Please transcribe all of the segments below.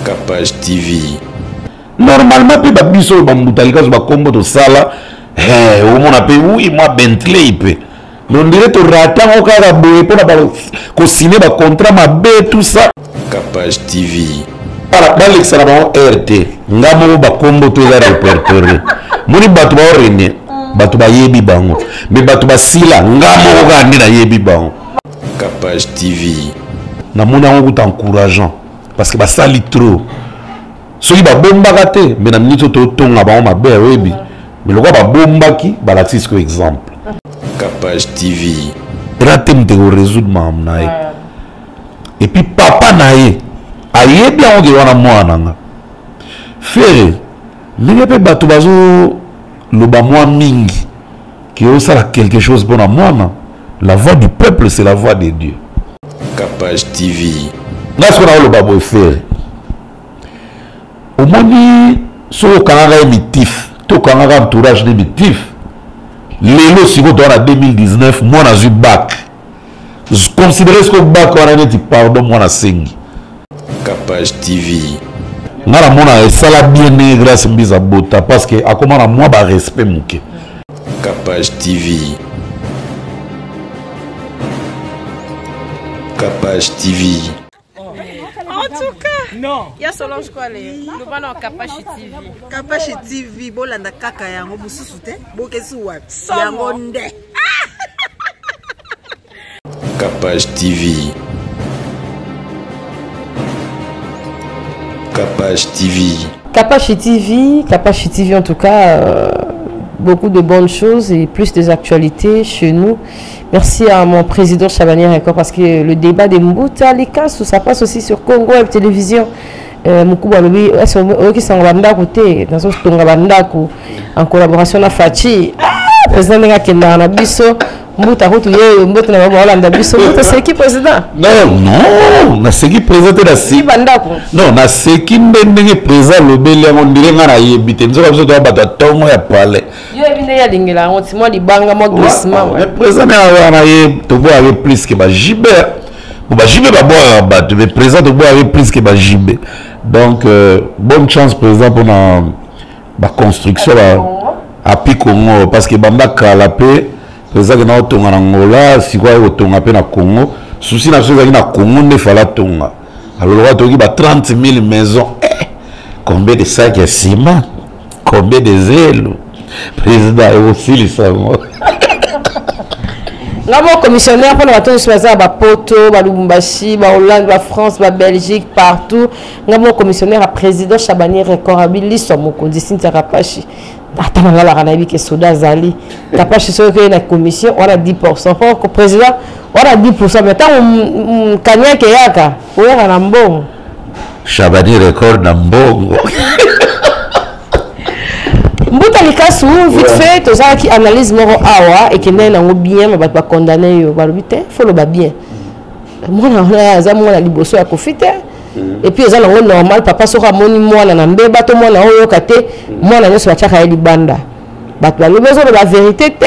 Capage TV. Normalement, puis babiso bambutalika zo bakombo to sala. Au mon appel oui moi Bentley peut. Mais on dirait to rata au cara boye pour ko signer ba contrat ma bé tout ça. Capage TV. Para balix na ba RT. Ngamo bakombo to za répertoire. Moni batu ba orene. Batu ba yebi bango. Mais batu ba sila ngamo ga ndi na yebi bango. Capage TV. Na mona ngo t'encourageant parce que ba sali trop. Soki ba bomba raté mais na minute to tonga ba ma bé webi. Mais le quoi ba bomba ki ba la tisco exemple. Capage TV. Raté me te résoudre ma nae. Et puis papa nae aye bien on wana mwana nga. Frère, ne pe batu bazo le ba moi mingi qui osala quelque chose pour moi. La voix du peuple c'est la voix de Dieu. Capage TV. Là ce qu'on a le babo faire. Au moins so kananga émitif, to kananga entourage émitif. Lelo siko dans la 2019 moi na zu bac. Je considère ce que bac on a dit pardon moi na sengi. Capage TV. Ngala mona ça la bien grâce mbisa bota parce que a comment moi ba respect muke. Capage TV. Capage TV. En tout cas, non. Il y a Solange quoi les. Nous allons Capage TV. Capage TV, bolanda kaka yango mususu te. Bokesu wapi? Yango nde. Capage TV. Capage TV. Capage TV en tout cas, beaucoup de bonnes choses et plus des actualités chez nous. Merci à mon président Chabani Record parce que le débat des Mbouta, les cas, ça passe aussi sur Congo Web Télévision. Moukou Balobi, en collaboration avec Fachi. Président Ngakenda Nabiso. Mbouta Routou Ye, Mbouta Nabamolanda Biso. Mbouta c'est qui président? Non, c'est qui président la si. Non, c'est qui n'est président le bel on dirait nga na yebite. Nous avons besoin de tongo ya palais. Yo ebine ya dingela on timo di banga mo glissement. Le président na ye to bo avec plus que ba Gilbert. Ba Gilbert ba boire ba le président to bo avec plus que ba Gilbert. Donc bonne chance président pour la construction à Picongo parce que bamba kalapé président na otonga na ngola sikwa otonga pe na Congo souci na chose na Congo ne fala tonga alors le roi toki ba 30 000 maisons combien de sacs de ciment combien de zèle président et aussi les savons Ngamo commissionnaire pour la choisir ba Poto, ba Lubumbashi, ba Hollande, ba France, ba Belgique partout. Ngamo commissionnaire à président Chabani Record abili somo kondisi Tarapashi. Attends là la ranabi que soda zali. Tapashi so que na commission on a 10%. Pour le président on a 10% mais tant kanya ke yaka. Oya na mbongo. Chabani Record na mbongo. Mbouta likasu vite fait to ça qui analyse moro awa et qui n'est na bien mais ba condamner yo ba lobite faut le ba bien moi na za moi na liboso ya kofite et puis ça na normal papa so ka moni moi na mbeba to moi na oyo kate moi na nyoso ba chaka eli banda ba to le besoin de la vérité te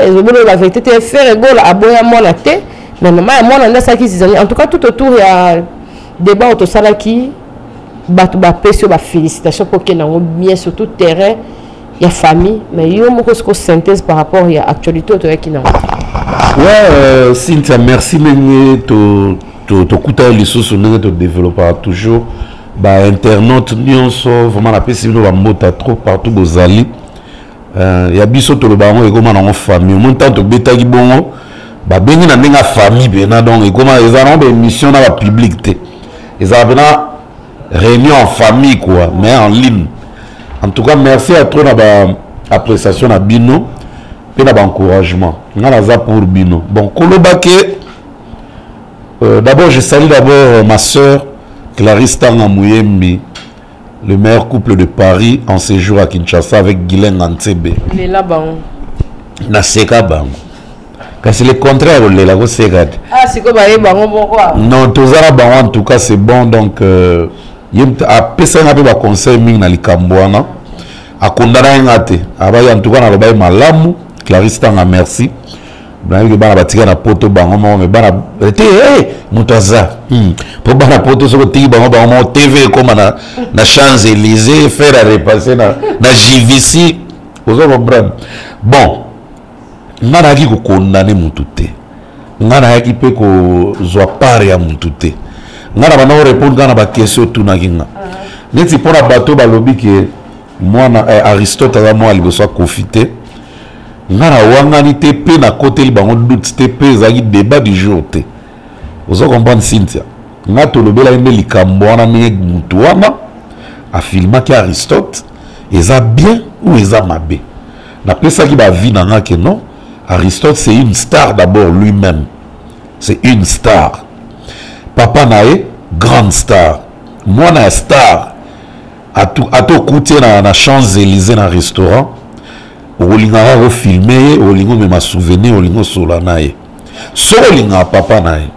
je veux la vérité te faire égol aboya moi na te mais maman moi na ça qui en tout cas tout autour il y a débat auto sala qui ba to ba pesio ba félicitations pour que na bien sur tout terrain. Il y a famille, mais il y a une synthèse par rapport à l'actualité. Ouais, Cynthia, merci de te les sources de développer toujours. Internaute, nous sommes vraiment la paix, nous avons trop partout aux alliés. Il y a biso to le baron et comment on famille. Mon temps de bêta qui bon, bah bien il y a famille bien donc et comment ils ont des missions dans la publicité. Ils ont une réunion en famille quoi, mais en ligne. En tout cas, merci à toi pour l'appréciation de Bino et pour l'encouragement. Merci pour Bino. Bon, Kolobake, d'abord, je salue d'abord ma soeur Clarisse Tanga Mouyembi, le meilleur couple de Paris en séjour à Kinshasa avec Guylaine Antebe. Il est là-bas. Naseka Bang. C'est le contraire, il est là. Ah, c'est quoi, pourquoi? Non, tous les en tout cas, c'est bon. Donc, a pesa ngabe ba conseil mingi na likambwana a kondana ngate abaya en tout cas na lobai malamu Clarisse Tanga merci que bana batika na poto bango mais bana te mutaza pour bana poto so tiki bango TV comme na Champs-Élysées faire repasser na JVC vous comprendre bon ngana ki ko condamner mutu te ngana ki pe ko zo pare ya mutu te ngana bana répondre ngana ba question tuna kinga neti pona bato balobi ke mwana Aristote za moi liboso confiter ngana wangani te pe na côté li bango doute te pe zaki débat du jour te vous comprendre Cynthia ngato lobela inde likambo wana ne mutu wana a filma ki Aristote eza bien ou eza mabe na pesa ki ba vie na nga ke non Aristote c'est une star d'abord lui-même c'est une star papa nae grande star moi na star à tout côté na Champs-Élysées na restaurant olinga ko filmer olingo me ma souvenir olingo solana ye so olinga papa nae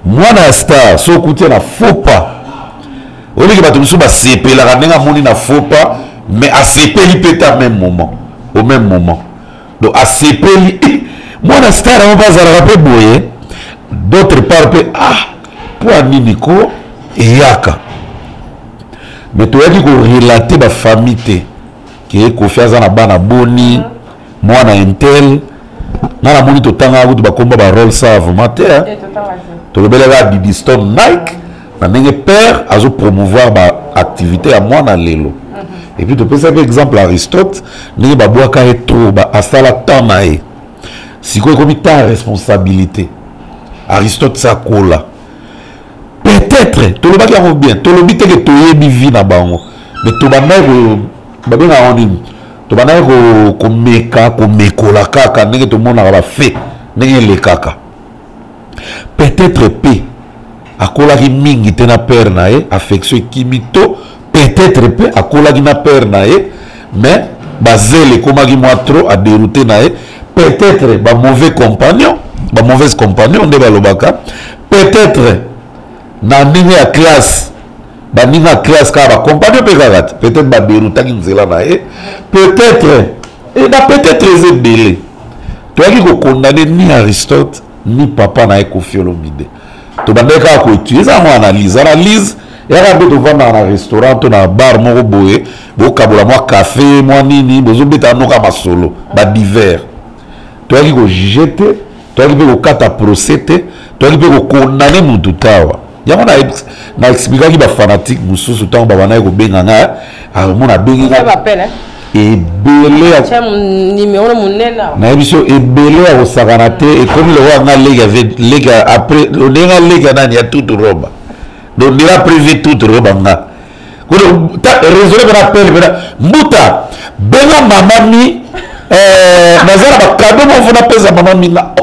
moi na star so côté na faux pas olinga bato musu ba sepela kanenga moni na faux pas mais à sepeli peut à même moment au même moment donc à sepeli moi na star on va za rappeler boye d'autre part pe pour aniniko yaka mais tu as dit qu'on relater la famille qui est confiance na bana boni moi na intel na moni to tanga ba komba ba rôle ça vraiment to le bela di Diston Nike na nenge père azo promouvoir ba activité à moi na lelo et puis tu peux savoir exemple Aristote nenge ba boaka et trop ba asala temps na e si quoi comme ta responsabilité Aristote ça kola peut-être tout le monde a bien tout le monde que tu es vie na bango mais tu vas ba bien on dit tu vas ko meka ko mekola kaka nenge tout le monde a fait nenge le kaka peut-être p akola ki mingi te na père na e affection kimito peut-être p akola ki na père na e mais bazele koma ki moi trop a dérouté na e peut-être ba mauvais compagnon ba mauvaise compagnon de balobaka peut-être na ndenge ya classe ba ndenge ya classe ka ba compagnon pe kagat peut-être ba dérouta ki nzela na e peut-être et na peut-être les belé toi qui ko condamner ni Aristote ni papa na e Koffi Olomide to bandeka ko utiliser en analyse ya rabe to vanda na restaurant to na bar moko boye bo kabola mo café mo nini bozo beta no ka masolo ba divers to qui ko jeter to qui ko kata procès to qui ko condamner mutu tawa yango na expliquer ki ba fanatique mususu tango ba bana ko benga nga mo na bengi nga ebele na ebiso ebele ya kosakana te ekomi lokwa nga lega après ondenga lega nani ya toute roba donc ndela privé toute roba nga raisonne pena pele pena mbuta benga mamami nazala bakado mofuna pesa mamami nga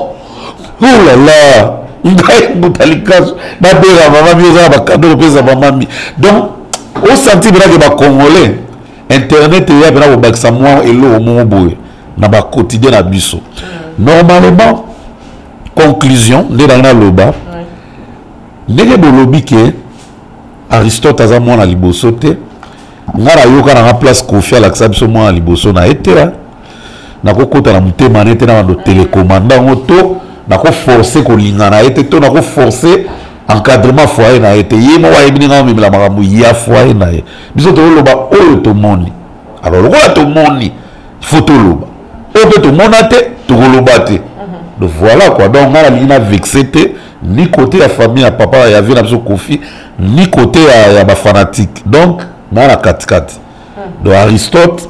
olala ngai mbuta likaso nabenga mamami ozala bakado kopesa mamami donc osanti benake bacongolais internet et ya bena ko bakisa moi elo mo boye na ba quotidien na biso normalement conclusion de na loba ndenge bolobi ke Aristote aza mwana liboso te ngara yoka na place Koffi alakisa biso mwana liboso na etera na kokota na mutema nete na bando télécommandant to na ko forcer ko lingana ete to na ko forcer encadrement foyer na été yemo wa ibini nga mimila makambo ya foyer na ye biso to loba oyo to moni alors lokola to moni il faut to loba oyo to monate to loba te donc voilà quoi donc ngala lina vexé te ni côté ya famille ya papa ya vie na biso Koffi ni côté ya ba fanatique donc na katikati donc Aristote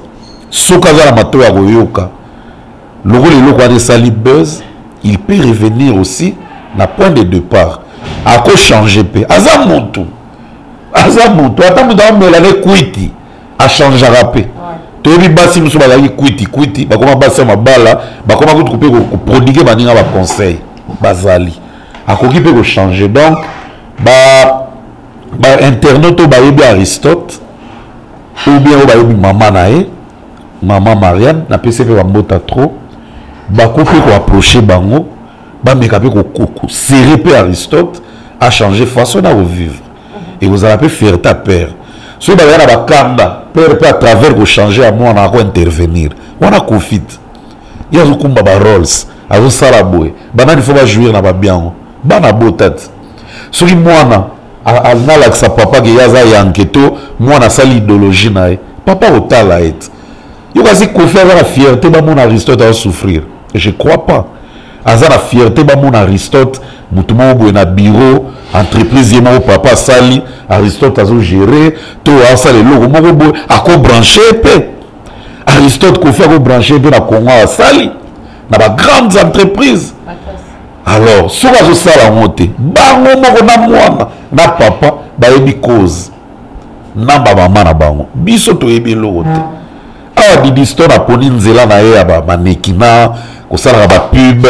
soka za la mato ya koyoka lokola eloko ane sali buzz il peut revenir aussi na point de départ ako changer pe aza montu ata mutu amela ne kwiti a changera pe toyebi basi mosusu bazalaki kwiti bakoma basi ya mabala bakoma kutu mpe koprodike baninga baconseil bazali akoki mpe kochange donc bainternaute oyo bayebi Aristote ou bien oyo bayebi mama na ye mama Marianne napesi mpe bambota trop bakoki mpe koapproche bango bameka mpe kosere mpe Aristote a changé façon à revivre et vous allez faire ta père si vous avez un bakanda père peut à travers vous changer à moi on a quoi intervenir on a Koffi il y a un combat ba Rolls azo sala boy bana il faut pas jouer na ba bien bana botat soki mwana analakisa papa ke yaza yanketo mwana sali idéologie na ye papa otala ete yo kasi Kofi aza na fierté bamona Aristote azo souffrir je crois pas aza na fierté bamona Aristote mutu moko boye na bureau entreprise ye moko papa asali Aristote azo gérer to asala eloko moko boye akobranche mpe Aristote Kofi akobranche mpe na Congo asali na ba grandes entreprises. Alors soki azosala yango te bango moko na mwana na papa bayebi cause na bamama na bango biso toyebi eloko te awa didisto naponi nzela na ye ya bamaneki na kosalaka bapub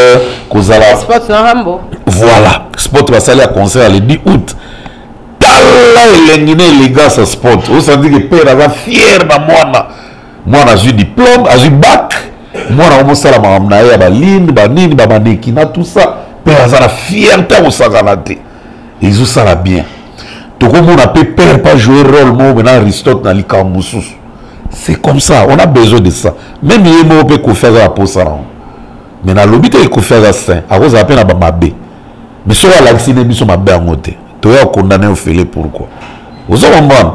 kozala sport na rambo voilà sport basali ya concert le 10 août tala elengi na élégance ya sport osandi ke pere aza fier na mwana azwi diplôme azwi bac mwana omosala makambo na ye ya balini banini bamaneki na tout ça père aza na fierté akosakana te ezosala bien tokomona mpe père pas jouer rôle moko mena Aristote na likambo mosusu c'est comme ça on a besoin de ça même ye moko mpe Kofi aza na posa nango mais nalobi te Kofi aza saint akozala mpe na bamabe mais soki alakisi nde biso mabe yango te toya kokondane ofele pourquoi ozokombwana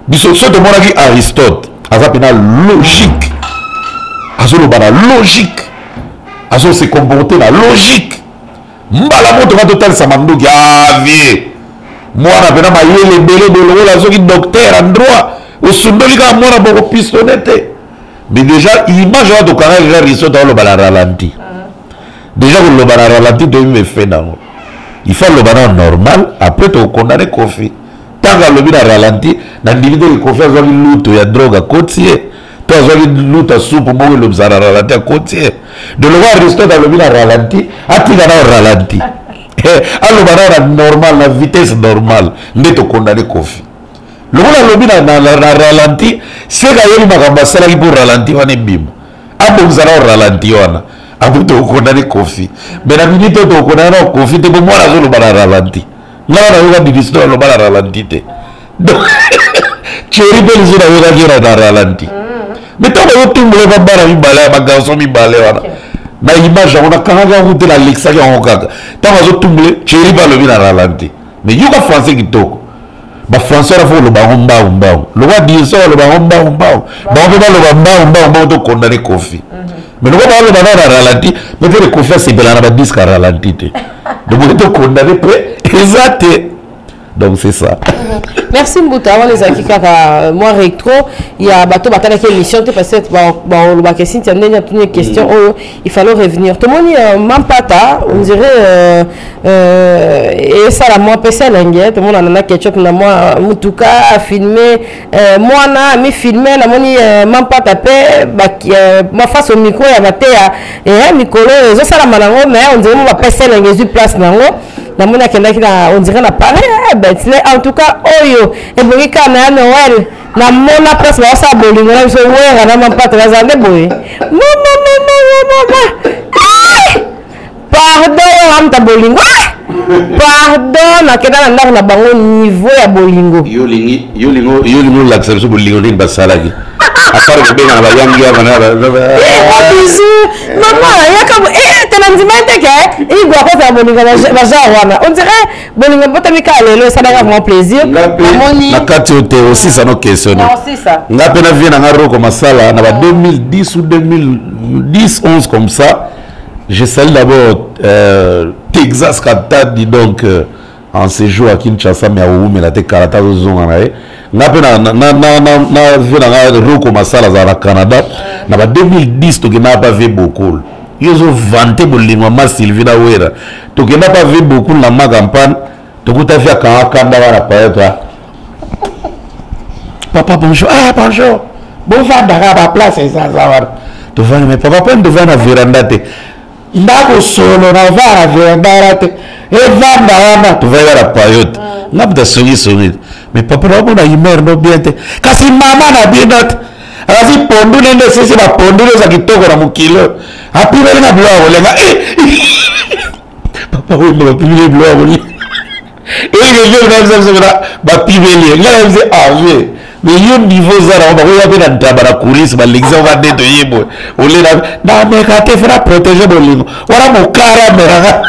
biso so tomonaki Aristote aza mpe na logique azoloba na logique azose comporter na logique mbala moto ka totalisa mandoki avie mwana pena mayele ebele bolongola azoki docteur en droit osundoli kaka mwana boko pistonne te mais déjà image wana tokanga kaka Aristote aloba na ralenti déjà koloba na ralenti toyebi mefe nango il faut aloba na normal après tokondane Kofi ntango alobi na ralenti na ndimi te Kofi azwaki luto ya drogue akoti ye to azwaki luto ya supu moko elobisa na ralenti akoti ye de loko Aristote alobi na ralenti atika na ralenti aloba na normal na vitesse normale nde tokondane Kofi lokola alobi na ralenti seka yeli makambo asalaki mpo ralenti wana ebima abongisa na ralenti wana apo tokondane Kofi me na minute oyo tokondane na Kofi te po mwana azoloba na ralenti ngana nayoka didisto aloba na ralenti te chéri mpe liso nayokaki na ralenti me ntango oyotumbula babana mibale ya bagarso mibale wana na image yango nakangaki yango te nalekisaki yango kaka ntango azotumbule chéri mpe alobi na ralenti me yoka français kitoko bafrançais wana fo koloba yango mbawumbawu lokwa diso baloba yango mbawumbawu bango mpe baloba mbawumbawu tokondane Kofi mais lokwa baloba na ralenti peut-être Kofi asepela na badiske ya ralenti te donc tokondane mpe eza te donc c'est ça. Merci Mbouta. Avant les acquis moi rétro, il y a bateau bataille qui émission parce que bon la question il y a une question il fallait revenir. Tout le monde mampata on dirait et ça la moi PC l'anglais tout le monde en a quelque chose que moi mutuka a filmé moi na mi filmé la moni mampata pe moi face au micro il y a bateya et micro ça la malango mais on dirait moi PC l'anglais du place nango na mona kenda kina on dirait na pareil en tout cas oyo et boki kana Noël na mona place ba sa bolingo na so wera na mampata bazande boye non pardon am ta bolingo pardon na kenda na ndako na bango niveau ya bolingo yolingo l'accès bolingo ni basalaki afara ko benga ba yangi ya bana bisu maman yakabo tenanzimente ke igwa ko za bolingo bazawana on dirait bolingo botamika lelo ça n'a vraiment plaisir na kati ote aussi ça no questionner ngape na vie na ngaro ko masala na ba 2010 ou 2010 11 comme ça je salue d'abord Texas Katadi donc en séjour à Kinshasa mais mais la te karata zonga nae ngape na vie na roko masala za Canada na ba 2010 to n'a pas vu beaucoup ils ont vanté bolingo ma Sylvina Wera to n'a pas vu beaucoup na ma campagne to kuta via kanda na paeta papa bonjour bonjour bon va dans la place ça to va mais papa pas de va na veranda te ndako solo na va na veranda te e vanda wana to va la paeta ngabda songi mais papa na bona imer no bien te kasi mama na bien not asi pondu nende sisi ba pondu za kitoko na mukilo apibele na bloa olenga papa we no pibele bloa oli et je vais même ça ba pibele ngala mze ave mais yo niveau zara ba ko ya pe na tabara couris ba l'exemple va neto yebo o le na me ka te fera protéger bolingo wala mo kara mera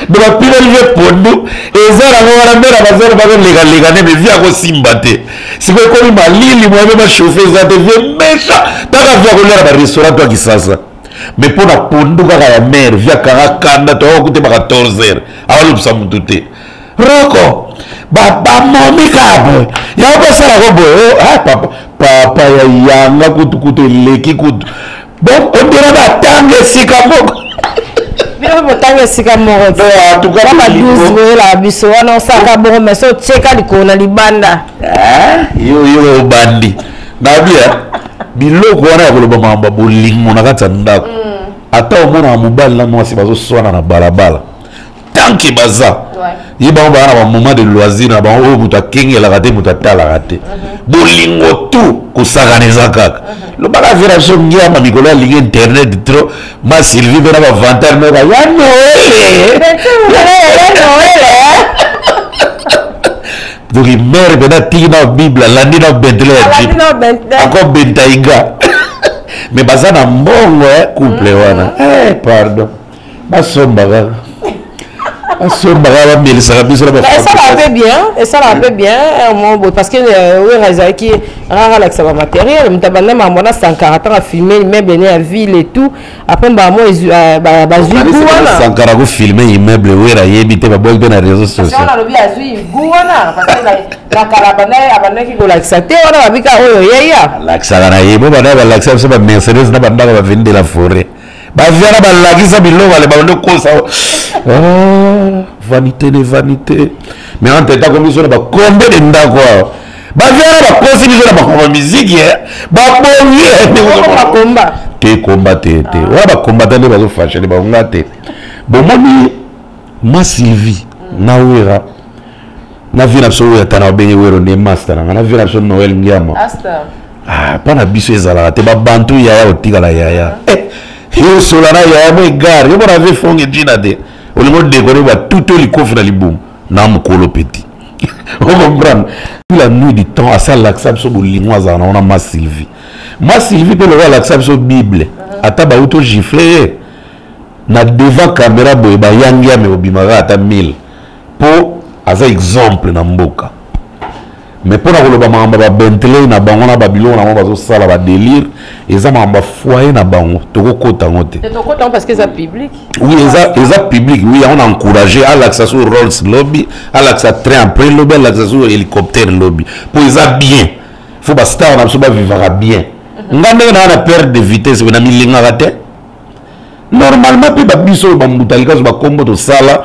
de la pile le pondo et zara wala mera ba zara ba lega ne me via ko simbate si ko ko malili mo ba chauffer za te vie méchant ta ka via ko le ba restaurant toi qui sasa mais pour la pondo ka ya mère via kara kanda to ko te ba 14h awalo psa mutute roko Baba mami kabo ya basala ko boyo papa ya yanga kutu leki kutu bon on dira batange sikamoko Bien batange sikamoko to tukaba ba 12 la biso wana saka bon mais so cheka likona libanda yo bandi na bia biloko wana ko loba mamba bolingo na kata ndako ata omona mobali na mwasi bazo swana na balabala tanki baza yiba on ba na moment de loisir na ba o muta kingi la raté muta tala raté bolingo tout ko saganeza kaka lo baka vira so ngia ma mikola ligue internet trop ma Sylvie bena ba vantar me ba ya Noël donc mère bena tina bible la ndina bentle encore bentaiga mais bazana mbongo couple wana pardon basomba ça va bien, et ça va bien, parce que qui rare ça va matériel, mais t'as même à 140 ans à filmer, immeuble à ville et tout. Après bah moi 140 filmer immeuble ouais là yébité ba boy na réseaux sociaux. On a le bien azui gouana parce que la carabane abana qui relaxate on a bika oyo yaya. Laxana yebo bana ba laxa so ba Mercedes na banda ba vendre la forêt. Ba viana ba lagisa biloko ale ba ndo kosa. Vanité de vanité. Mais en tête comme ils ont pas combien de ndako. Ba viana ba kosi biso na ba musique ba bonye combat. Te combattre te. Wa ba combattre ba zo fâcher ba ngate. Bon mami ma Sylvie na wera na vina so ya tana benye wero ne master na vina so Noël ngiama. Asta. Pana biso ezala te ba bantu ya otika la ya. Yo solana ya mo gare yo bona ve fonge dina de. On le monde décoré va tout le coffre dans les boum na mukolo petit on comprend la nuit du temps à ça l'accepte sur lingua za on a ma Sylvie peut le voir l'accepte sur Bible ata ba auto gifler na devant caméra boy ba yangia me obimara ata 1000 pour as exemple na mboka mais pour na koloba mamba ba Bentley na bango na babilo na mamba zo sala ba délire eza mamba foyer na bango toko kota ngote c'est toko parce que c'est public oui eza public oui on a encouragé à l'accès sur Rolls lobby à l'accès train après lobby à l'accès sur hélicoptère lobby pour eza bien faut ba star na so ba vivra bien ngande na perte de vitesse na milinga raté normalement pe ba biso ba mutalika so ba kombo to sala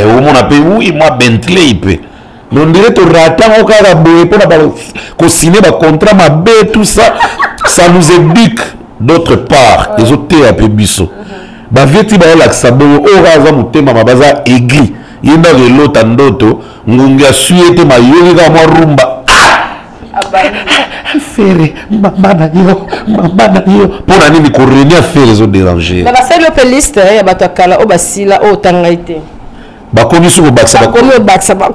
au mon appel oui moi Bentley peut mais on dirait que ratant au cas pour signer un contrat ma bête tout ça ça nous éduque d'autre part les autres à Pébisso bah vite bah là ça bon au raza mutema mabaza aigri yenda relo tandoto ngungia suete ma yoga mo rumba faire mama na yo pour la nini correnia faire les autres déranger bah c'est le playlist ya batakala o basila o tangaite ba komi su baksa ba komi baksa ba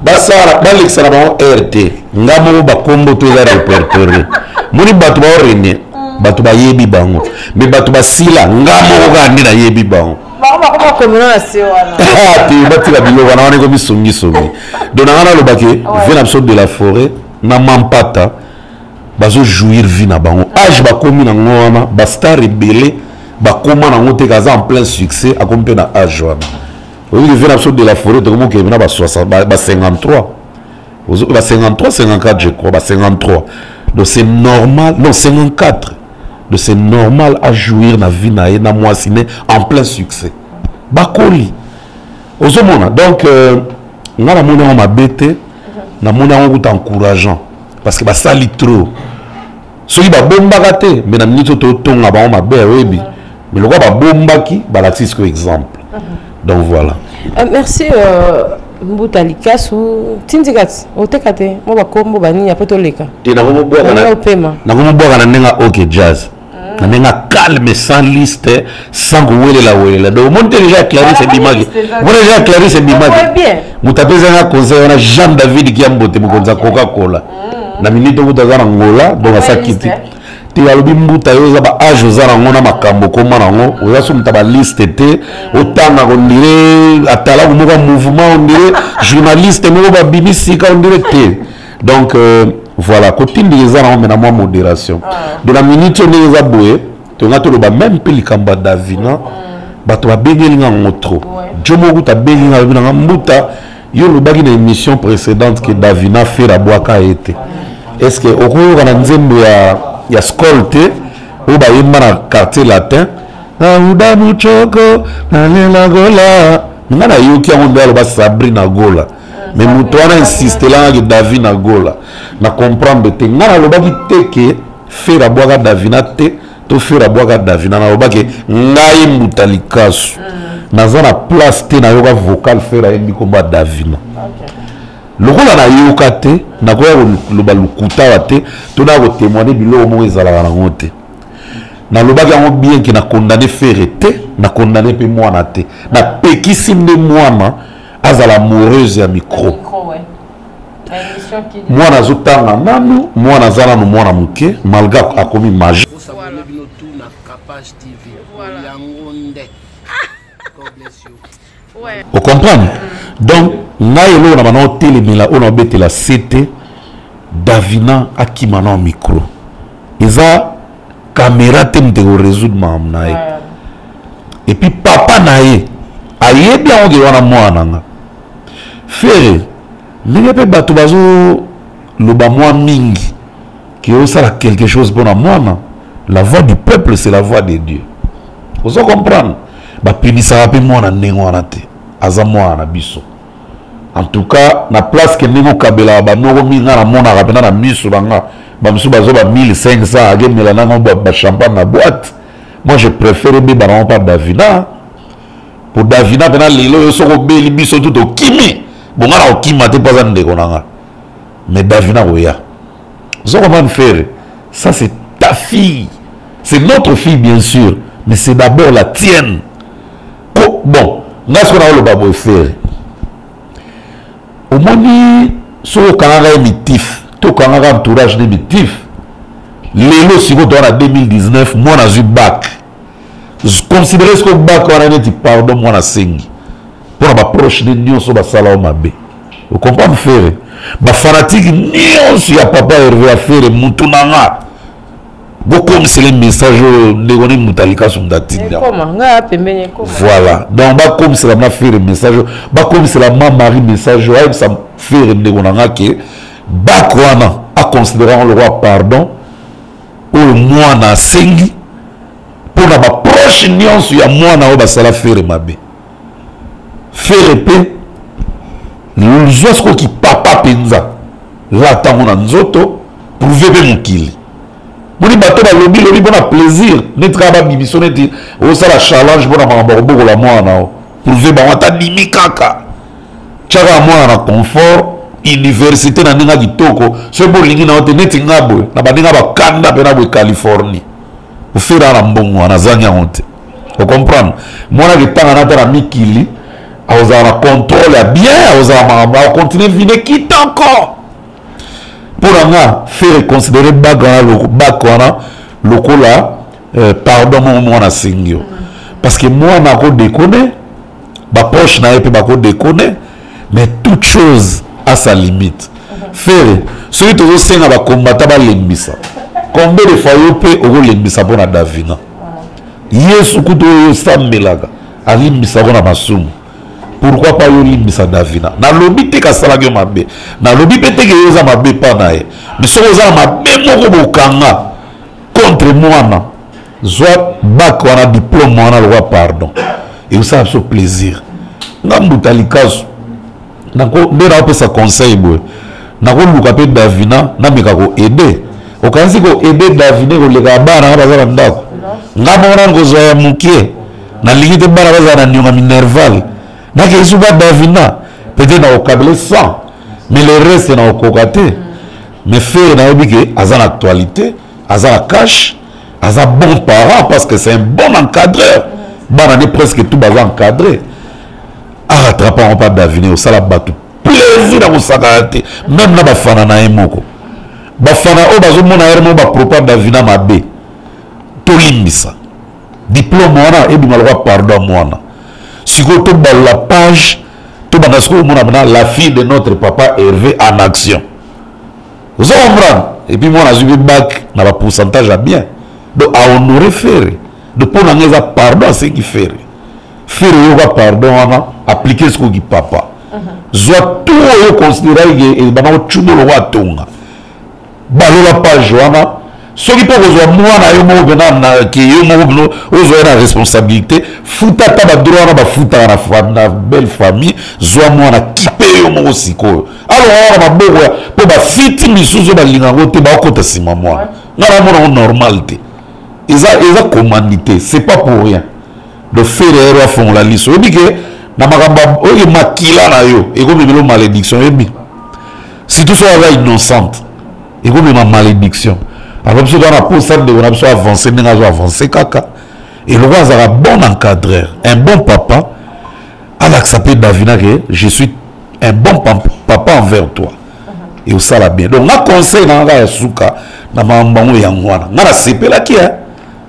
basara balexana ba RT ngamo ba kombo to za répertoire moni batu ba orene batu ba yebi bango mais batu ba sila ngamo ga ndina yebi bango ba komona na se wana ti batu la bilo wana wana ko bisongi dona ngana lo bake vient absolument de la forêt na mampata bazo jouir vie na bango age ba komi na ngona ba star rebelle ba koma na ngote kaza en plein succès a kompe na age wana. Oui, il vient absolument de la forêt, donc il y a 53. 53, 54, je crois, 53. Donc c'est normal, non, 54. Donc c'est normal à jouir na vie na moissine en plein succès. Bakoli. Donc, on a mon ma bête, na mon encourageant. Parce que ça lit trop. Celui qui a bomba raté, mais na minute to tonga ba ma bête, oui. Mais le gars ba bomba qui, ba la tis exemple. Donc voilà. Merci Mbutalika sou tindikat otekate mo bakombo bani apotoleka. Tina mo boka na nenga OK jazz. Na nenga calme sans liste sans la. Donc mon déjà Clarisse Bimagi. Mon déjà Clarisse Bimagi. Mutapeza na conseil na Jean David qui ambote mo konza Coca-Cola. na minute okuta aza na ngola donc asakiti te alobi mbuta yo eza baage oza nango na makambo koma nango oza so muta baliste te otanga ondire atala moko mouvement ondire journaliste moko babimisika ondire te donc voilà kotindi eza nango mena mwa modération de la minute ondire eza boye tonga toloba même mpe likambo ya davina bato babengelinga ngo trop jo moko tabengelinga alobi nanga mbuta yo lobaki na émission précédente que davina fera bwaka ete est-ce que okoyoka na nzembo ya skol te oyo bayemba na quartier latin nauda muchoko nalela gola nga nayoki yango nde aloba Sabrina gola mais moto wana insistelangaki davina gola na comprendre te nga nalobaki te ke fera bwaka davina te to fera bwaka davina nalobaki ngai mbuta likasu naza na place te nayoka vocal fera yembi komba davina lokola nayoka te nakoya koloba lukutawa te to na kotémoigner biloko moko ezalaka nango te nalobaki yango bien ke na condamné fere te na condamné mpe mwana te napekisi nde mwana azala amoureuse ya micro mwana azotanga nanu mwana aza nanu mwana moke malgré akomi majeur vous comprenez donc ngai eloko na bana otelemela oyo na obetela sete davina akima na micro eza caméra te moto ekorésoudre makambo na ye et puis papa na ye ayebi yango ke wana mwana nga fere ndenge mpe bato bazoloba mwa mingi ke osala quelque chose mpona mwana la voix du peuple c'est la voix de Dieu ozo comprendre bapinisaka mpe mwana ndenge wana te aza mwana na biso en tout cas na place ke ndenge okabelaka banoko mingi nga namonaka mpena na miso banga bamisu bazoba 1500 akemela nango bachampagne na boîte moi je préfère beba nango mpa davina po davina mpena lelo yo soko obeli biso tout okimi bonga na okima te mpo aza ndeko na nga mais davina koya ozo comprendre faire ça c'est ta fille c'est notre fille bien sûr mais c'est d'abord la tienne bon nga siko na oloba boye faire omoni soko okangaka ye mitif to okangaka entourage ne mitif lelo siko toa na 2019 mwana azwi bac considéré siko bac wana neti pardon mwana asengi mpona baproche ne nyonso basala o mabe okomprendre fere bafanatike nyonso ya papa herve ya fere mutu na nga bokomisela message oyo ndeko ni mutu alikaso mutu atinda voilà donc bakomisela na fere message oyo bakomisela ma mari message oyo ayebisa fere ndeko na nga ke bac wana aconsidérant le roi pardon oyo mwana asengi mpona baproche nyonso ya mwana oyo basala fere mabe fere mpe lozwa sikoki papa mpenza la ntango na nzoto prouve mpe mokili moni bato balobi lobi mpona plaisir neti kaka babibiso neti osala challenge mpona makambo ya kobokola mwana o prouve bango ata nimi kaka tiaka mwana na confort université na ndenge kitoko soki bolingi na yo te neti nga boye na bandenge bakanda mpe na boye californie ofera na mbongo wana azangi yango te ocomprendre mwana ketanga na ata na mikili akozala na contrôle ya bien akozala makambo akontinue vine kita encore mpona nga fere considéré bac wana lokola pardon moko mwana asengi yo parce que mwana akodekone baproche na ye mpe bakodekone mais toute chose a sa limite fere soki tozosenga bakombata balembisa combien de fois yo mpe okolembisa mpona davina yesu kutu oyo osambelaka alimbisako na masumu pourquoi pas yo limbisa davina nalobi te kasalaki yo mabe nalobi mpe teke yo eza mabe mpa na ye mais soki oza na mabe moko bokanga contre mwana zwa bac wana diplôme wana lokwa pardon ekosala biso plaisir nga mbuta likaso nde naopesa conseil boye nakoluka mpe davina nameka koede okanisi koede davina koleka bana nga baza na ndako nga mona nkozwa ya mokie nalingi te bana bazala na nionga minerval nakeisu ba davina peut-être na okabele 100 mais le reste na okoka te mais fere nayebi ke aza na actualité aza na cash aza bon parent parce que c'est un bon encadreur bana ne presque tout baza encadré arattrapango mpa davine osala bato plaisir na kosakaka te même na bafana na ye moko bafana o bazomona yermo bapropos davina mabe tolimbisa diplôme wana ebima lokola pardon mwana sikoyo tobalola page tobanda sikoyo omona bana la fille de notre papa Hervé en action ozo comprendre et puis mwana azwi bac na bapourcentage ya bien donc ahonore fere donc mpo nanga eza pardon asengi fere fere oyoka pardon wana appliquer sikoki papa zwa tout oyo considéra eke bana kocuna oloko atonga balola page wana soki mpo kozwa mwana yo moko mpena ke yo moko mpena ozwa ye na responsabilité futa ata badroit wana bafutaka na belle famille zwa mwana kipe yo moko sikoyo alonga wana maboko ya mpo bafiti misusu balinga yango te baokota nsima mwana nga namonango normal te eza commandité c'est pas pour rien de faire ero afongola liso oyebi ke na makambo oyo makila na yo ekomemela malédiction oyebi surtout so aza innocente ekomema malédiction alors biso toza na posa ndeko na biso avance ndenge azo avance kaka eloko azalaka bon encadreur un bon papa alakisa mpe davina ke je suis un bon papa envers toi et osala bien donc nga conseil na nga ya suka na makambo yango yango wana nga nasepelaki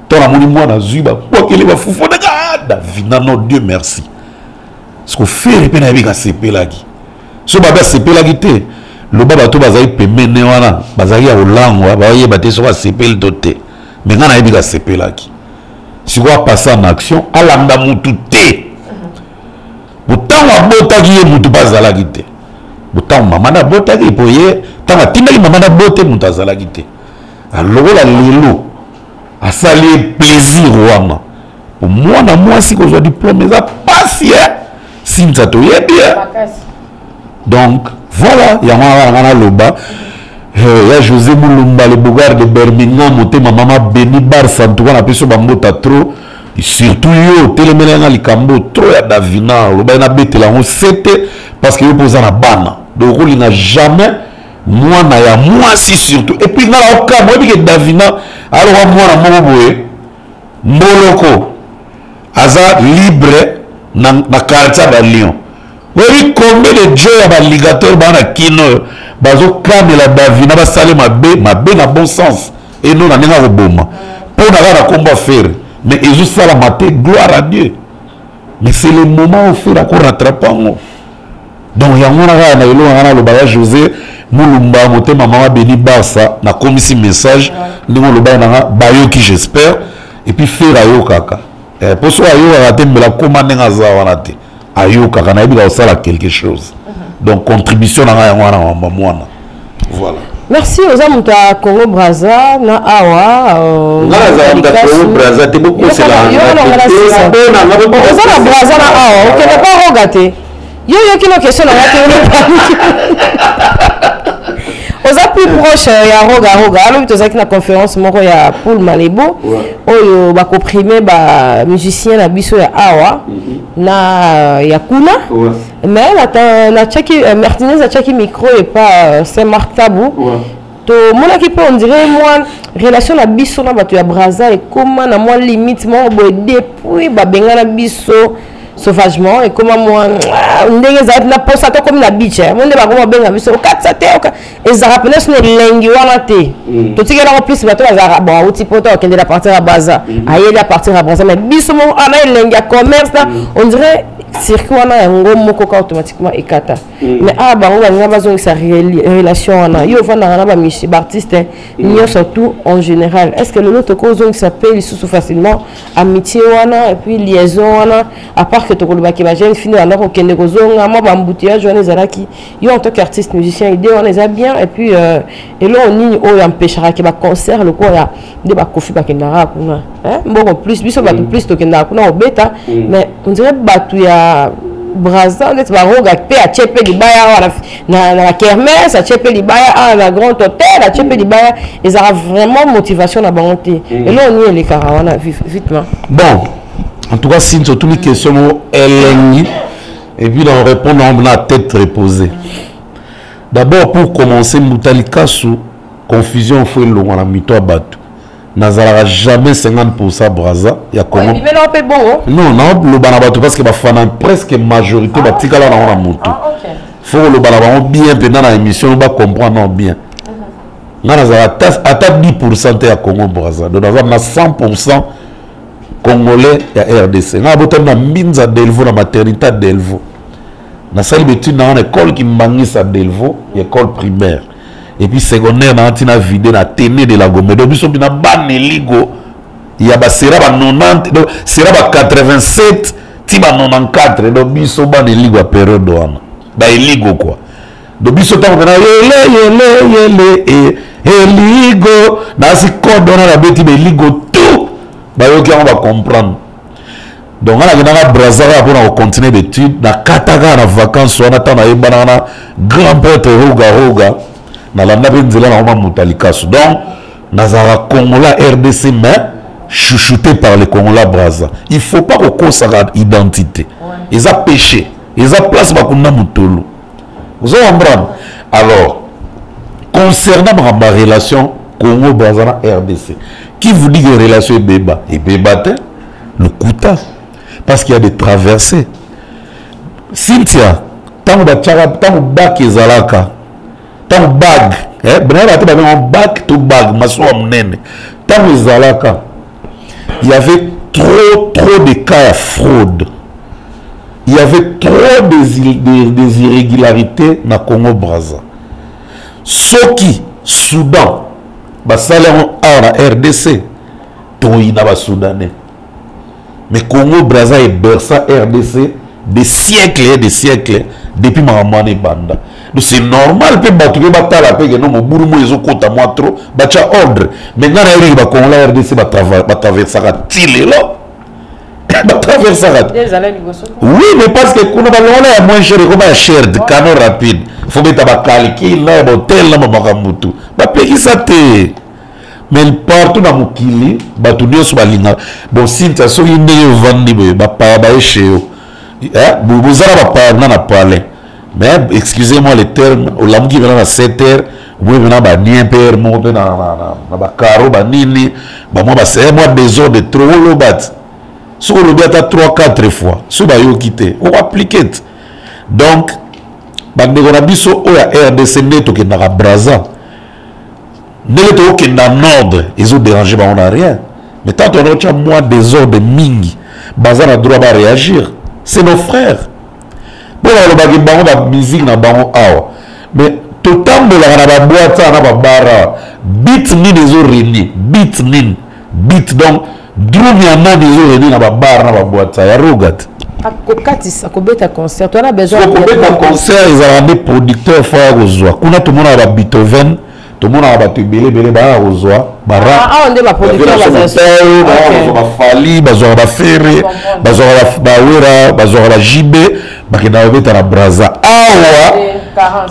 to namoni mwana zwi bakwakeli bafufondaka davina non dieu merci parce que fere mpe nayebi kasepelaki so babe asepelaki te loba bato bazali pemene wana bazali ya kolangwa bayeba te soki asepeli to te me nga nayebi kasepelaki sikoyo apasa en action alanda mutu te botango abotaki ye mutu mpe azalaki te botango mama nabotaki po ye ntango atindaki mama nabote mutu azalaki te alokola lelo asali ye plaisir wana mwana mwasi kozwa diplôme eza pasi sinza toyebi donc voilà yango wana loba ya José Moulumba le bougard de Birmingham motema mama Beni Barça en tout cas na peso bambota trop surtout yo telemela nga likambo trop ya davina loba na betela ngo c'était parce que yo poza na bana donc on n'a jamais mwana ya mwasi surtout et puis nga la okama obi ke davina alors mwana moko boye mboloko aza libre na quartier ba Lyon. Oui, combien de dieux y a des ligateurs dans la kino, bazo kamela davina ba sale mabe na bon sens et non na nenga roboma. Pour na combat faire, mais ils juste la mater gloire à Dieu. Mais c'est le moment où faire qu'on rattrape pas moi. Donc ya ngona na elo ngana lo ba José Moulumba motema mama Beni Barça na komisi message ndingo lo ba na bayo qui j'espère et puis faire ayo kaka. Pour ça ayo raté me la commande ngaza wana te. Ayo kaka na yebi osala quelque chose. Donc contribution na nga wana mwana. Voilà. Merci aux hommes de Congo Brazza na awa Congo Brazza te beaucoup c'est la. Aux hommes Brazza na awa, OK n'est pas regaté. Yo qui no question na aux plus proche ya roga alors tu sais que la conférence moko ya Paul Malebo oyo ba comprimer ba musicien na biso ya awa na ya kuna mais na Tchaki Martinez a Tchaki micro et pas Saint-Marc Tabou to mona ki peut on dirait moi relation na biso na bato ya Brazza et comment na moi limite mo boy depuis ba benga na biso sauvagement et comment moi ndenge za na posa to comme na beach monde ba comment benga biso okatsa te et ça rappelle sur lengi wana te to tikela en plus bato za bon outi poto okende la partir à Brazza aye la partir à Brazza mais biso mo ana lengi ya commerce on dirait circuit wana yango moko ka automatiquement ekata mais bango nga bazo sa relation wana yo vana na ba michi ba artiste ni surtout en général est-ce que le autre cause qui s'appelle sous facilement amitié wana et puis liaison wana à part que to koloba ki ba jeune fini alors okende kozonga mo ba embouteillage wana ezalaki yo en tant qu'artiste musicien idée on les a bien et puis et là on ni o empêchera que ba concert le quoi ya de ba kofi ba kendara kuna bon plus biso ba plus to kendara kuna obeta mais on dirait batu ya Brazza net ba roga pe a chepe libaya na la kermesse a chepe libaya à la grand hôtel a chepe libaya ils ont vraiment motivation na bonté et là on y est les caravana vitement bon en tout cas si toutes les questions elle et puis on répond on a tête reposée d'abord pour commencer Mutalikasu confusion faut le on a mis toi battu n'azalera jamais 50% Brazza ya comment non non le banabato parce que ba fana presque majorité ba tikala na moto faut le banabato bien pendant la émission on va comprendre bien Nous avons à 10% à Congo Brazza. Nous avons 100% Congolais et RDC. Nous avons Minza Delvo, la maternité Delvo. Nous avons une école qui m'a Delvo, école primaire. Et puis secondaire, nous avons une vidéo na Téné de la Gombe. Donc, nous avons une bonne ligo. Il y a 90, sera 87, tiba 94. Donc, nous avons une ligo à période. Bah, ligo quoi. Donc, nous avons ligo. Nasi code on a bêti mais ligo tout. Bah, ok, on va comprendre. Donc, on a Brazza pour continuer d'études. Na Katanga na vacances, on attend na banana grand prêtre Roga. Na la nabenzela na Mutalikasu. Donc, Nazara Congolais RDC mais chouchouté par les Congolais Brazza. Il ne faut pas qu'on s'arrête identité. Ils ont péché. Ils ont place bakuna mutulu. Vous avez compris? Alors, concernant ma relation Congo Brazza RDC, qui vous dit que la relation est béba? Et béba le Kouta. Parce qu'il y a des traversées. Cynthia, tant que bac et zalaka, tant bag, bac to bag, tant que zalaka, il y avait trop de cas à fraude. Il y avait trop des irrégularités dans Congo Brazza. Ce qui, Soudan, la RDC, il y a Soudanais. Mais Congo Brazza et Bersa RDC des siècles et des siècles depuis Mahamane Banda. Donc c'est normal que Batoué Batala paye non mon bourreau ils ont compte à moi trop bacha ordre. Maintenant il va Congo la RDC va traverser à Tile là. Va traverser à. Oui mais parce que quand on a moins cher comme un cher de canon rapide. Faut mettre à calquer là hôtel là Makamutu. Va payer ça té. Mais partout dans mon kili, Batoudio soit linga. Bon, si tu as so yinde vandi ba chez eux. Vous avez pas parlé. Mais excusez-moi les termes. Au lamu qui vient à 7 heures, vous venez à nien père, mon na ba caro ba nini, ba moi ba c'est moi désordre trop le bat. Sur le bat à 3-4 fois. Sur ba yo quitter. On va appliquer. Donc, ba ngona biso o ya RDC neto ke na Brazza. N'est-ce pas dans l'ordre, ils ont dérangé, on n'a rien. Mais tant qu'on a moins désordre, mingi, Bazar a droit à réagir. C'est nos frères. Pour la musique, mais tout le temps, la boîte, la barre, bit ni des oreilles, bit ni, bit donc, drum yana des oreilles, la barre, la boîte, ya regarde. À Kobeta concert, on a besoin de Kobeta concert, ils ont des producteurs forts aux oies. On a tout le monde à Beethoven. Tout le monde a battu belé ba rozwa bara on est ma producteur ba fali ba ferré ba wera ba jibe ba kina beta na Brazza awa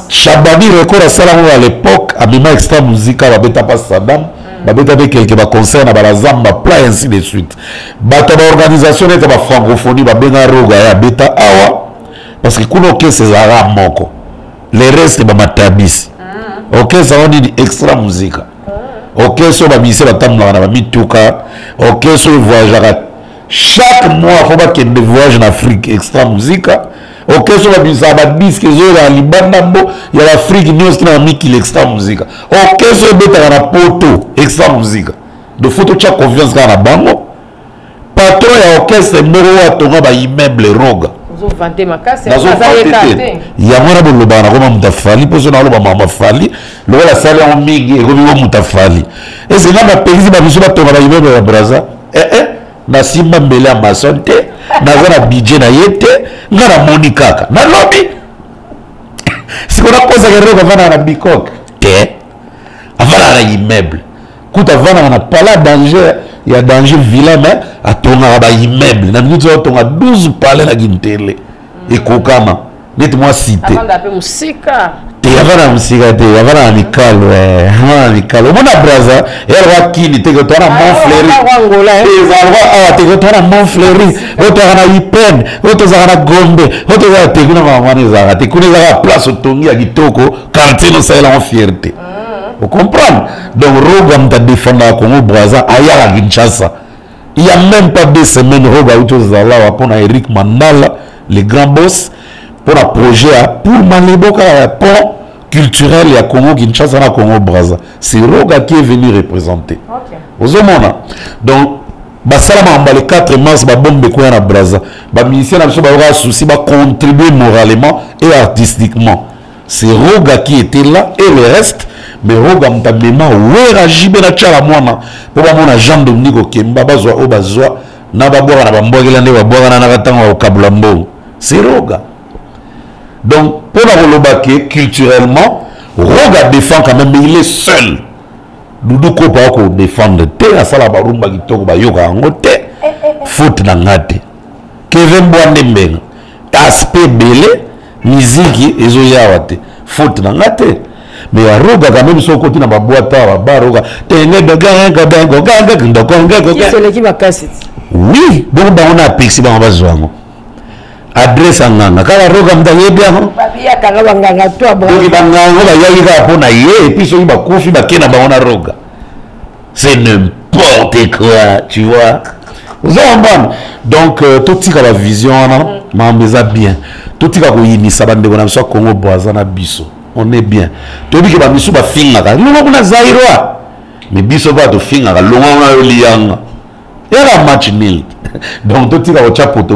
Chabani record à Salamou à l'époque à Bima Extra Musica ba beta pas Saddam ba beta avec quelques ba concert na ba zamba plein ainsi de suite ba ta organisation et ba francophonie ba benga roga ya beta awa parce que kuno ke ces arabes moko les restes ba matabisi. Ok, ça on dit extra musique. Ok, ça va misser la table dans la mituka. Ok, ça voyage. Chaque mois, il faut pas qu'il y ait des voyages en Afrique extra musique. Ok, ça va misser la disque. Il y a Libanambo, il y a l'Afrique, il y a Miki l'extra musique. Ok, ça va la poto extra musique. De photo, tu as confiance dans la bango. Patron et orchestre, moro à ton immeuble roga. Il y a moins de lobana comme Mutafali, pour ce qu'on a le Fali, le la salle en mig et comme Mutafali. Et c'est là ma pays, ma mission à ton immeuble à Brazza. Nasima Mbele à ma santé, Nazana Bidje na yete, Nana Monika, na lobby. C'est qu'on a posé la règle avant la bicoque. Avant la immeuble. Quand avant on a pas là danger. Il y a danger vilain, mais à ton immeuble. Dans le temps, on a 12 palais à Guintele. Et Kokama. Dites-moi cité. Avant d'appeler Moussika. Tu y a la Moussika, tu y a la Amical, ouais. Amical. Au monde à Brazza, et elle va qui tu es que tu as Montfleury. Tu es que tu as Montfleury. Tu as Ipen. Tu as Gombe. Tu as Teguna. Tu connais la place au Tongi à Gitoko. Quartier, nous sommes en fierté. Vous comprenez? Donc, Rogam t'a défendu à Congo Brazza, ailleurs à Kinshasa. Il n'y a même pas 2 semaines, Rogam a pour Eric Mandala, le grand boss, pour un projet pour Maléboka, pont culturel ya Congo Kinshasa na Congo Brazza. C'est Roga qui est venu représenter. Vous avez donc basalama le 4 mars ba bombe ko na Brazza. Ba musicien na biso ba aura souci ba contribuer moralement et artistiquement. C'est Roga qui était là et le reste mais Roga mtabema wera jibe na tchala mwana po ba mona Jean Dominique Okemba bazwa o bazwa na ba bora na ba mbogela ne ba bora na katanga o kabulambo. C'est Roga. Donc, pour la Rolobake, culturellement, Roga défend quand même, mais il est seul. Doudou Kopa ko défendre te, à ça la barumba qui toko ba yoga angote, faute n'angate. Kevin Boanemben, aspect belé, musique et zoyawate, faute n'angate. Mais à Roga quand même, son côté na ba boîte à ba Roga, tenge de ganga bango ganga ganga. Qui c'est l'équipe à cassette? Oui, donc on a pixi ba bazwango. Adresse à Nanga. Quand la roga m'daye bien, donc il va et puis il va coucher, roga. C'est n'importe quoi, tu vois. Donc, tout ce qui a la vision, mais bien. Tout ce qui a la ça va de Congo Boazana Bisso. On est bien. Tu dis que va misu ba finga, nous on a Zaïroa. Mais Bisso va te finga, l'on a liang. Il y a un match nul. Donc, tout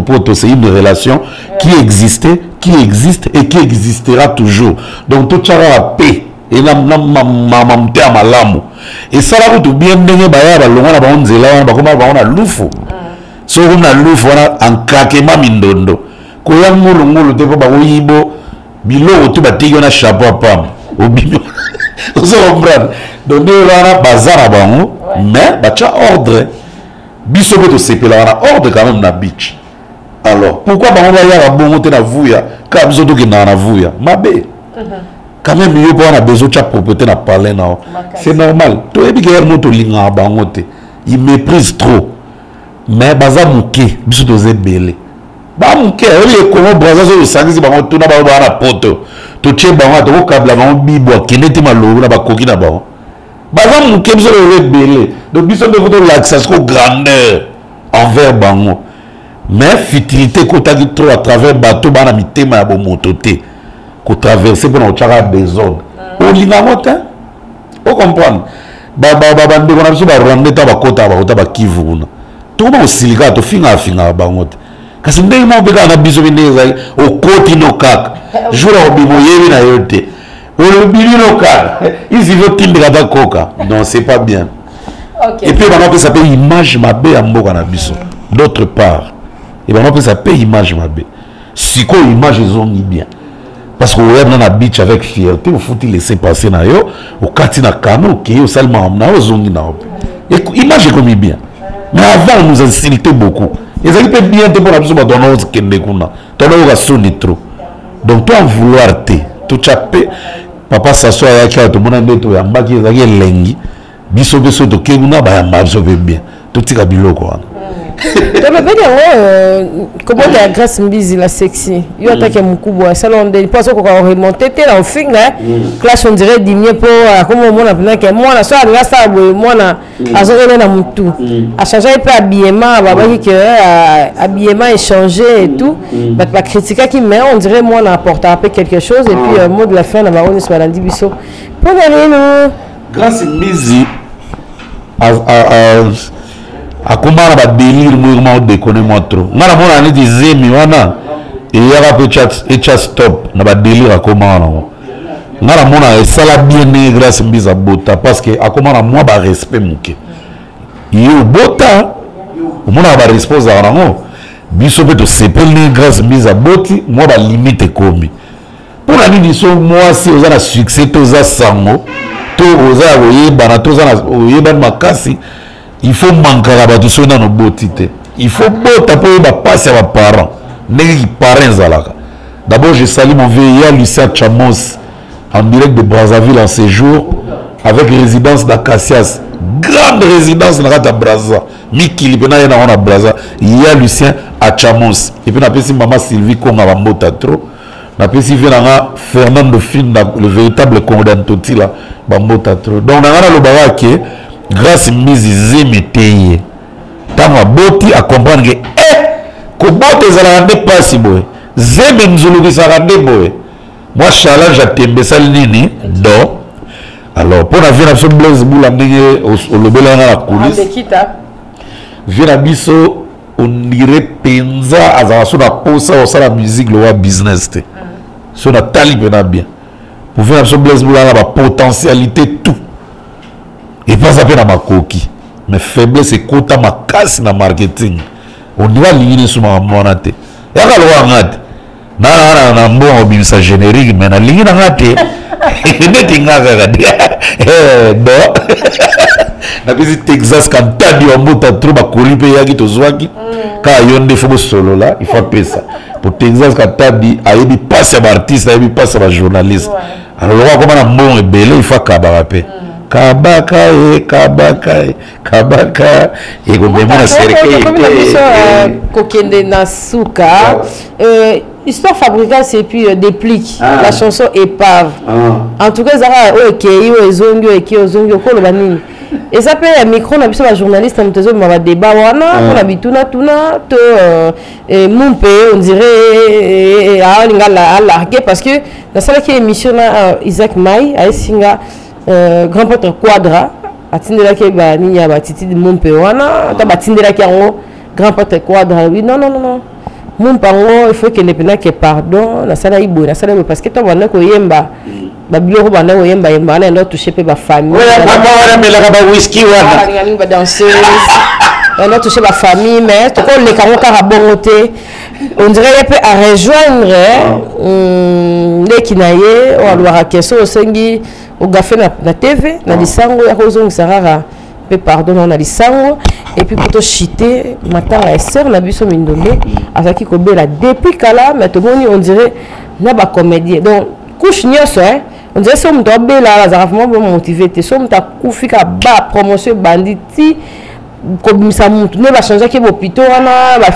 poto, c'est une relation qui existait, qui existe et qui existera toujours. Donc, tout ça a paix. Et là, et ça, là, tout bien, on a loufou. So, on a loufou, on a un kakema mindondo. Koya mulu, te pas yibo, bilo, tout bâti, on a chapeau à pam. Au bino. Vous comprenez? Donc, on a bazar à bango, mais, bah, tu as ordre. Bisobe de Sepela, ordre quand même na beach. Alors, pourquoi on va y avoir bon monter la vouya, quand nous autres qui n'en a vouya? Mabé. Quand même, il y a besoin de propriété na parler na. C'est normal. Toi, et bien, moto linga bangote. Il méprise trop. Mais baza mouké, biso doze belé. Ba mouké, il est comment braza so sangi ba moto na ba na poto. To tche ba wa to kabla ba bibo keneti maloro na ba koki na ba. Bazan mouké biso le belé. Donc biso de votre l'accession grandeur envers bango. Mais futilité kota qui trop à travers bateau bana mitema ya bo mototé. Ko traverser pour on chara désordre. O lingamote. O comprendre. Bande on a biso ba rwanda ta ba kota ba kivu. Tout ba osiliga to finga bangote. Kasi ndenge mo beka na biso bineza o koti no kaka. Jura obibo yebi na yote. O bili no kaka. Ici veut tindra da coca. Non, c'est pas bien. Okay. Et puis on peut s'appeler image mabé à mboka na biso. D'autre part, et on peut s'appeler image mabé. Si quoi image ils ont mis bien. Parce qu'on est dans la beach avec fierté, il faut laisser passer na yo, au kati na kano, qui est au seulement na au zongi na. Image est comme bien. Mais avant on nous insultait beaucoup. Ils avaient peut bien te pour la biso ba donner aux kende kuna. Tolo ga soni trop. Donc toi en vouloir te, tout chapé, papa s'assoit avec toi, tout le monde est tout yamba qui est lengi. Biso biso to keguna ba yamba biso bien. Tout tika biloko wana. Comment la Grace Mbizi la sexy yo attaque mukubwa salon de parce qu'on va remonter là au fin là clash on dirait dimier pour comme on a plein que moi la soir là ça moi na azona na mutu a changer pas habillement baba qui que habillement échanger et tout ba critiquer qui mais on dirait moi na apporter un peu quelque chose et puis mot de la fin na baronne soit lundi biso pour nous Grace Mbizi a comment on va délire moi déconner moi trop ngana mona ni dizemi wana et yaka pe chat stop na ba délire a comment on ngana mona sala bien né Grace Mbizi bota parce que a comment moi ba respect muke yo bota mona ba respect za rango biso pe to sepel né Grace Mbizi boti moi ba limite komi pour la nini so moi si oza na succès to za sango to oza oyeba na to za na oyeba makasi. Il faut manquer à battre sur nos beautés. Il faut passer à mes parents. Les parents. D'abord, je salue mon vieillard Lucien Chamos en direct de Brazzaville en séjour avec résidence d'Acacias. Grande résidence dans Brazza. Miki Lipena y a Brazza. Il y a Lucien à Chamos. Et puis, on a maman Sylvie Konga Bambota trop. On a Fernando Fin, le véritable condamné là. Bambota trop. Donc, on a le baraki. Grace Mbizi zemeteye tanga boti a comprendre que ko bote za la pas si boy zeme nzulu ki sa rande boy moi challenge à tembe salini do alors pour la vie na so Blaise Boula ndenge au lobela na coulisse vira biso on dirait penza azala so na posa au sala musique le business te so na tali pena bien pour faire so Blaise Boula na ba potentialité tout et pas ça pena makoki mais faiblesse et kota makasi na marketing on doit lier sur ma monate ya ka lo ngate na bon obimisa générique mais na ligne na ngate neti ngaka do na bisi Texas quand tadi ombota trop ba kolipe yaki tozwaki ka yonde fo solo là il faut pesa pour Texas quand tadi ayebi passe à artiste ayebi passe à journaliste alors comment na bon et belé il faut kabaka kabaka et comme na serke kokende na suka histoire fabricale c'est puis déplique la chanson épave en tout cas zara okei ozongi okei ozongi okolo banini et ça peut micro na biso ba journaliste mtezo ma débat wana on bituna tuna to mumpe on dirait à larguer parce que dans celle qui émission na Isaac Mai a singa grand porteur quadra atindela ke ba ninya ba titi de mumpe wana ta batindela ke ngo grand porteur quadra oui non mon pango il faut que les pénal que pardon la sala ibo la sala parce que toi bana ko yemba ba biloko bana ko yemba na ndo toucher pe ba famille papa wana melaka ba whisky wana ngani ba danseuse on a touché ba famille mais to ko le kango ka bongote on dirait peut à rejoindre les kinaye o alwa keso osengi o gafé na TV na lisango ya kozong sarara pardon on a dit sango et puis pour chiter matin la sœur na biso mindombe azaki ko bela depuis kala mais tout monde on dirait na ba comédien donc couche nyoso hein on dirait ça on doit bela la vraiment motivé te so mta kufika ba promotion banditi comme ça monte ne va changer ki bopito wana ba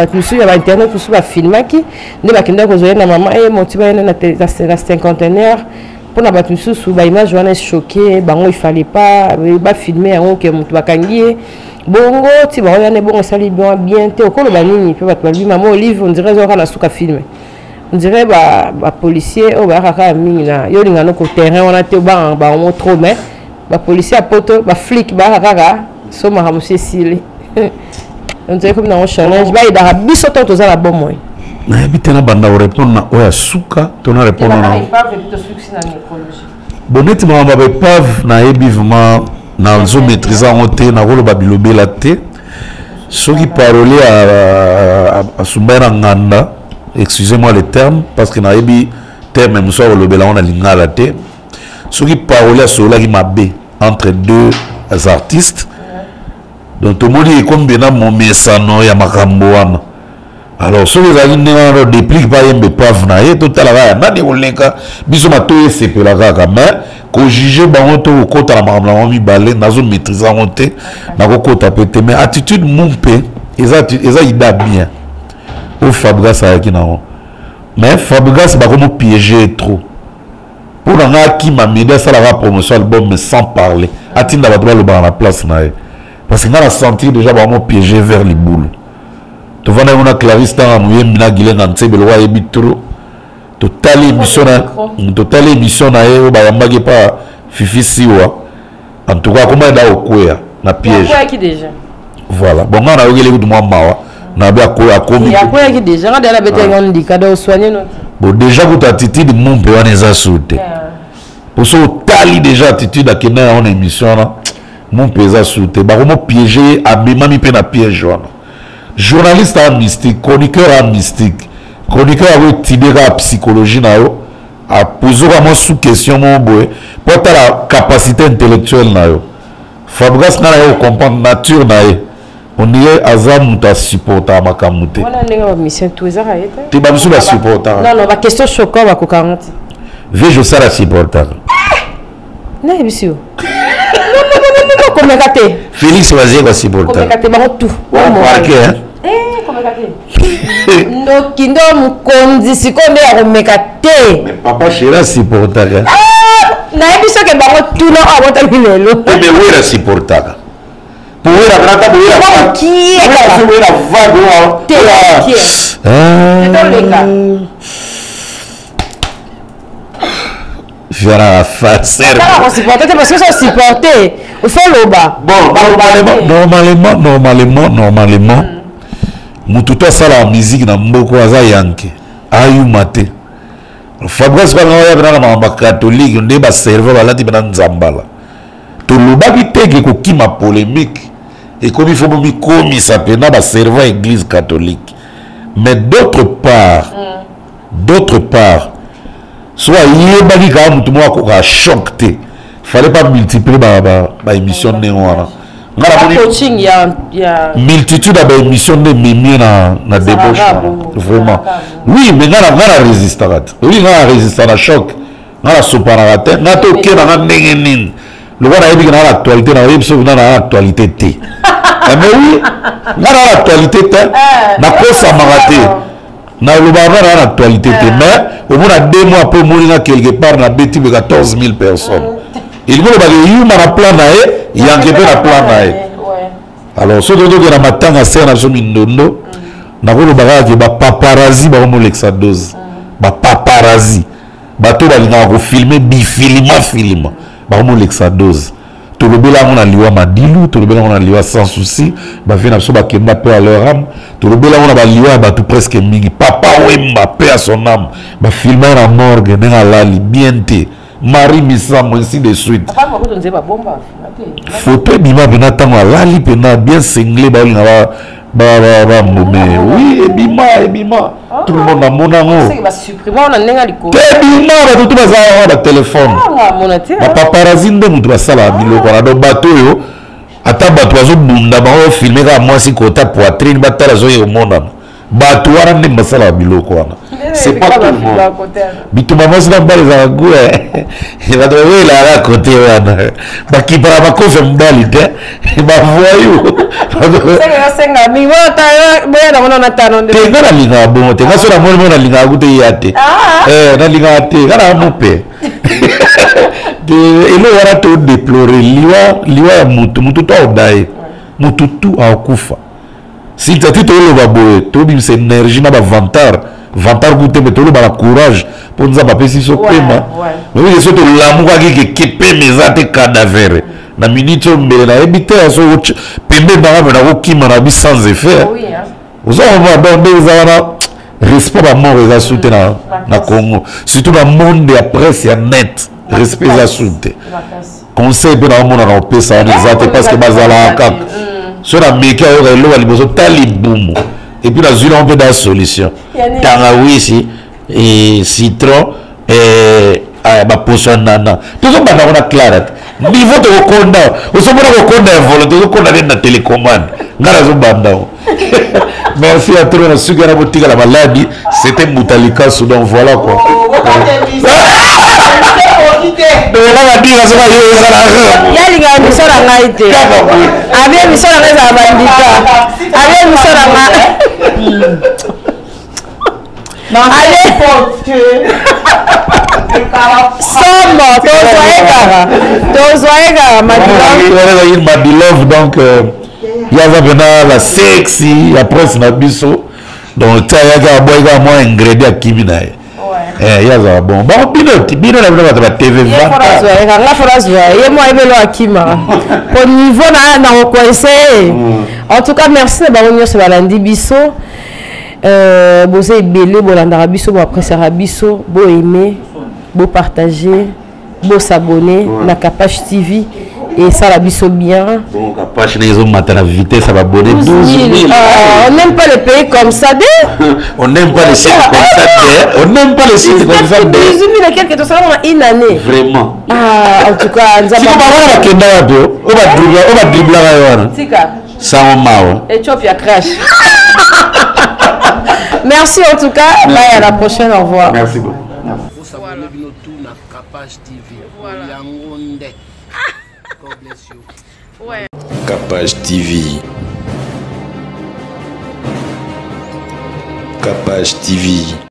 tout ya ba internet tout ba filmaki ne ba kenda ko zoya na mama et motivé na cinquantenaire pour na batu sous ba image wana choqué bango il fallait pas ba filmer en que mutu bakangie bongo ti ba yana bongo sali bien te okolo ba nini pe batu ba maman Olive on dirait zo na suka filmer on dirait ba policier o ba kaka mingi na yo linga no ko terrain wana te ba on trop mais ba policier a poto ba flic ba kaka so ma monsieur Sili on dirait comme dans un challenge ba ida biso to za la bon moi na bitena banda répondre na oya suka to na répondre na bonnet ma ba pave na vivement na zo maîtriser en té na rolo babilobe la té ce qui parler à Soumbera nganda excusez-moi le terme parce que na yebi terme muso lobela on a lingala té ce qui parler à cela qui m'a bé entre deux artistes donc tout le monde est comme bien mon messano ya makambo wana alors ce que vous avez déplique pas yembe paf na ye total la na de olenka biso mato c'est la kaka mais ko juger bango to ko ta la makambo mi balé na zone maîtriser en té na ko kota pété mais attitude mumpe eza ida bien au Fabregas a qui na mais Fabregas ba comme piéger trop pour nga qui m'a mis ça la promotion album mais sans parler atinda ba droit le ba na place na ye parce que nga la sentir déjà ba mo piéger vers les boules. Tu vois, on a Clarisse dans la mouille, mina guilé dans le roi et bitro. Total émission na eo ba yambage pas fifi siwa. En tout cas, comment est-ce qu'on na piège. Qui déjà. Voilà. Bon, on a eu les mois mawa. Na bien quoi comme. Il y a quoi qui déjà on a la bête on dit cadeau soigner non. Bon, déjà pour attitude mon peut on les a sauté. Pour ça tali déjà attitude à kena on émission là. Mon peut les a sauté. Ba comment piéger à mami pe na piège là. Journaliste en mystique, chroniqueur en mystique, chroniqueur avec tidera psychologie na yo, a poser vraiment sous question mon boy, pour la capacité intellectuelle na yo. Fabregas na yo comprendre nature na yo. On dirait azam ta supporter makamute. Voilà nenga mission tout ça été. Tu vas me supporter. Non non, la question choquant va ko 40. Vais je ça la supporter. Non, monsieur. Non, comme gâté. Félix vas-y va supporter. Comme gâté ba tout. Hein? No kindo mukonzi sikonde ya komekate. Mais papa chéra supporter. Na ebiso ke bango tuno abota bilelo. Mais oui la supporter. Pour la grata pour la qui est la vague. faire la face. On supporter parce que ça supporter. Il faut le bas. Bon, normalement, Mututo sala musique na mboko aza yanke. Ayu mate. Fabrice kwa ngaya na mamba catholique nde ba serveur balati bana nzambala. To lobaki teke ko kima polémique et comme il faut mi komi ça pena ba serveur église catholique. Mais d'autre part, soit yebaki ka mutu mo ko ka choqué. Fallait pas multiplier ba émission néoana. Coaching, il y a multitude d'émissions de mimi na débauche. Vraiment. Oui, mais on a résisté. Oui, on a résisté à la choc. On a souparaté. On a toqué dans la nénénine. Le roi a dit que dans l'actualité, dans l'actualité. Mais oui, dans l'actualité, on a quoi ça m'a raté. Dans l'actualité, mais au moins 2 mois après mourir quelque part, on a bêti 14 000 personnes. Il faut que you plan il y a un plan. Alors, ce que je veux matin à Serna Somindondo, na ko lobaka ke ba paparazzi ba mo lexadose. Ba paparazzi. Ba to ba linga ko filmer filma ba mo lexadose. To lobela ngona liwa madilu, to lobela ngona liwa sans souci, ba vina so ba kemba pe à leur âme. To lobela ngona ba liwa ba tout presque mingi. Papa Wemba paix à son âme. Ba filmer la morgue na lali bienté. Marie Missam, ainsi de suite. Photo bima bena tango lali pena bien cinglé ba oui bima tout le monde a mon amour. C'est va supprimer on a nenga liko. Bima ba tout ba za téléphone. Ba paparazzi nde mutu basala biloko na do bato yo ata bato bazo bunda ba o filmer ka mwasi kota poitrine batala zo yo mona. Bato wana nde basala biloko wana. C'est pas tout le monde. Bituma mosi na bali za goût il va trouver la à côté wana. Ba ki para ba ko fe mbali te. Ba voyou. Senga mi wata boya na mona tano nde. Te ngala linga bon te ngaso na mona linga gute yate. Na linga te ngala mope. De elo wana to déplorer liwa ya mutu to odai. Mutu tu akufa. Si tu as tout le baboé, tu as cette énergie na ba vantar goûter mais tu as le courage pour nous appeler si so pema. Mais oui, c'est tout l'amour qui kepe mes ate cadavres. Na minute mbele na ebité so pembe banga na ko kima na bi sans effet. Oui hein. Vous avez abordé ça respect ba mort za soute na Congo. Surtout dans le monde de la presse ya net, respect za soute. Conseil pe na mona na pesa on exact parce que bazala kaka. Sur la méca au relou à l'iboso taliboum et puis la zone on peut dar solution tangawi ici et citron et ma potion nana tout ça on a clair niveau de reconda au sommet de reconda volonté de reconda na télécommande ngala zo banda merci à toi na sugara botika la maladie c'était Mutalika Soudan voilà quoi yalinga misora ngai te abie misora ngai za bandika abie misora ngai sombo tozoeka ma beloved donc yaza pena la sexy après na biso donc tayaka boyga mo ingrédient kimi na ye yaza bon bino na bino ba TV 20 la phrase ye moi ebelo akima au niveau na reconnaissé en tout cas merci na bango nyonso balandi biso boza ebele bolandaka biso bo appréciera biso bo aimer bo partager bo s'abonner na Kapage TV et ça la biso bien. Bon, Kapage les hommes matin la vitesse ça va abonner 12 000. On n'aime pas les pays comme ça on n'aime pas les sites comme ça on n'aime pas les sites comme ça 12 000 et quelques ça une année. Vraiment. En tout cas, nous avons pas kenda wapi on va dribbler là Tika. Ça on mao. Ethiopia crash. Merci en tout cas. Bye à la prochaine, au revoir. Merci beaucoup. Kapage TV. Kapage TV.